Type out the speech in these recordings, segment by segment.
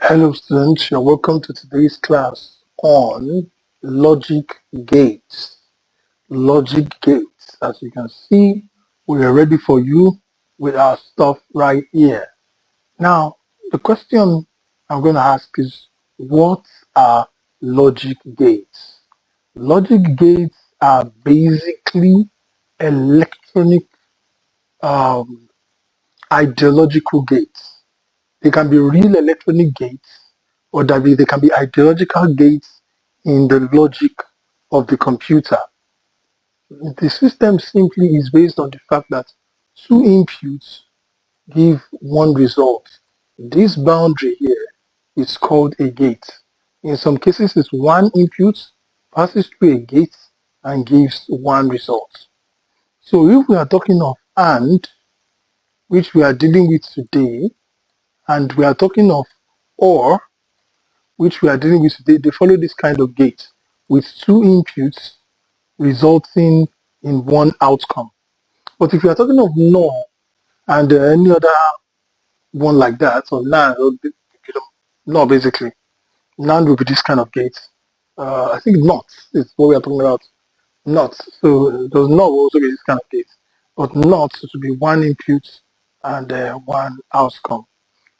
Hello students, you're welcome to today's class on logic gates. Logic gates. As you can see, we are ready for you with our stuff right here. Now, the question I'm going to ask is, what are logic gates? Logic gates are basically electronic um, ideological gates. They can be real electronic gates, or they can be ideological gates in the logic of the computer. The system simply is based on the fact that two inputs give one result. This boundary here is called a gate. In some cases, it's one input passes through a gate and gives one result. So if we are talking of AND, which we are dealing with today, and we are talking of OR, which we are dealing with today, they follow this kind of gate with two inputs resulting in one outcome. But if you are talking of NOR and any other one like that, or NAND, or NOR basically, NAND will be this kind of gate. I think NOT is what we are talking about. NOT. So does NOR will also be this kind of gate. But NOT to be one input and one outcome.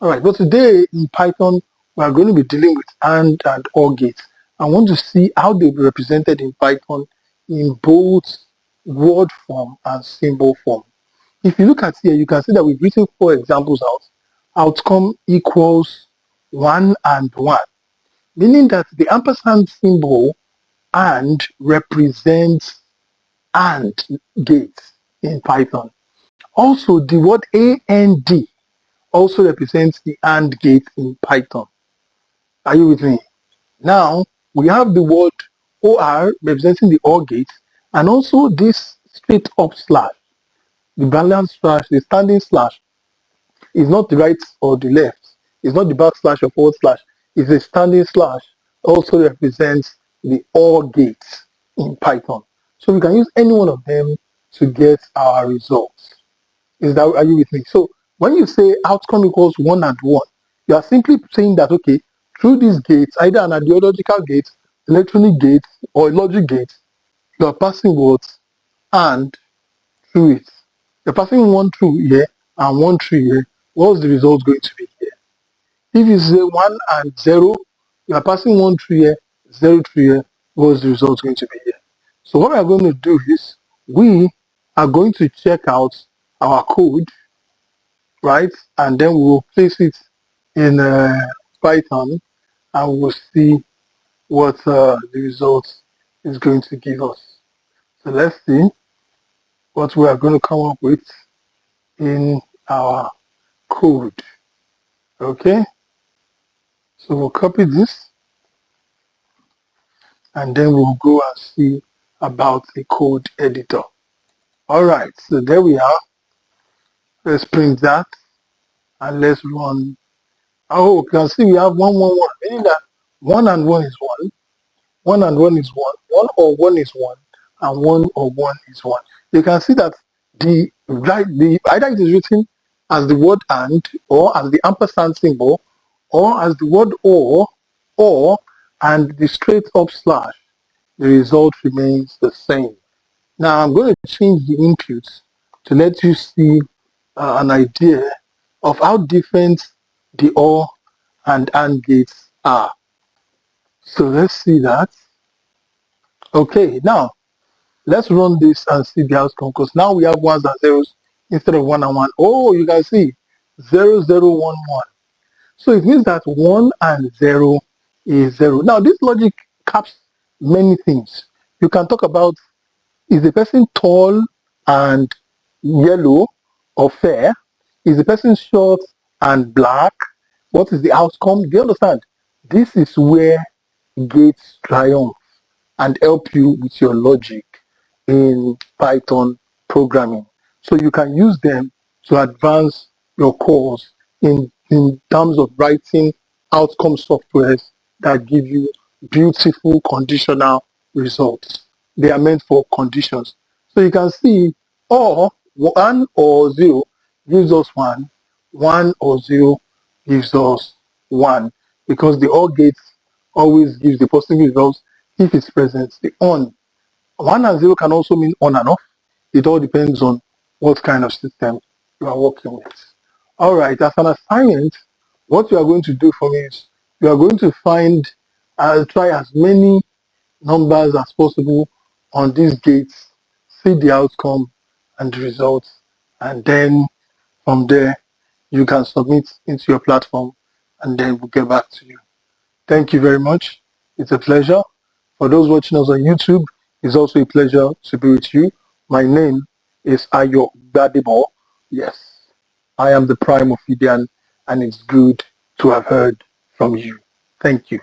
All right, but today in Python, we are going to be dealing with AND and OR gates. I want to see how they'll be represented in Python in both word form and symbol form. If you look at here, you can see that we've written 4 examples out. Outcome equals 1 and 1, meaning that the ampersand symbol AND represents AND gates in Python. Also, the word AND also represents the AND gate in Python. Are you with me? Now, we have the word OR representing the OR gate, and also this straight up slash, the balanced slash, the standing slash, is not the right or the left. It's not the backslash or forward slash. It's a standing slash. Also represents the OR gate in Python. So we can use any one of them to get our results. Are you with me? So when you say outcome equals 1 and 1, you are simply saying that, okay, through these gates, either an ideological gate, electronic gate, or a logic gate, you are passing words and through it. You're passing one through here and one through here. What's the result going to be here? If you say 1 and 0, you are passing one through here, 0 through here. What's the result going to be here? So what we are going to do is we are going to check out our code, right? And then we'll place it in Python and we'll see what the result is going to give us. So let's see what we are going to come up with in our code. Okay, so we'll copy this and then we'll go and see about the code editor. All right, so there we are. Let's print that and let's run. Oh, you can see we have 1, 1, 1, meaning that 1 and 1 is 1. 1 and 1 is 1. 1 or 1 is 1, and 1 or 1 is 1. You can see that either it is written as the word AND, or as the ampersand symbol, or as the word or and the straight up slash. The result remains the same. Now I'm going to change the inputs to let you see an idea of how different the OR and AND gates are. So let's see that. Okay, now let's run this and see the outcome, because now we have ones and zeros instead of 1 and 1. Oh, you can see 0, 0, 1, 1. So it means that 1 and 0 is 0. Now this logic caps many things. You can talk about, is the person tall and yellow or fair? Is the person short and black? What is the outcome? Do you understand? This is where gates triumph and help you with your logic in Python programming. So you can use them to advance your course in terms of writing outcome softwares that give you beautiful conditional results. They are meant for conditions. So you can see, or 1 or 0 gives us 1, 1 or 0 gives us 1. because the OR gate always gives the positive results if it's present. The on 1 and 0 can also mean on and off. It all depends on what kind of system you are working with. All right, as an assignment, what you are going to do for me is you are going to try as many numbers as possible on these gates, see the outcome and the results, and then from there you can submit into your platform, and then we'll get back to you. Thank you very much. It's a pleasure. For those watching us on YouTube, it's also a pleasure to be with you. My name is Ayo Gbadebo. Yes, I am the Prime of Idian, and it's good to have heard from you. Thank you.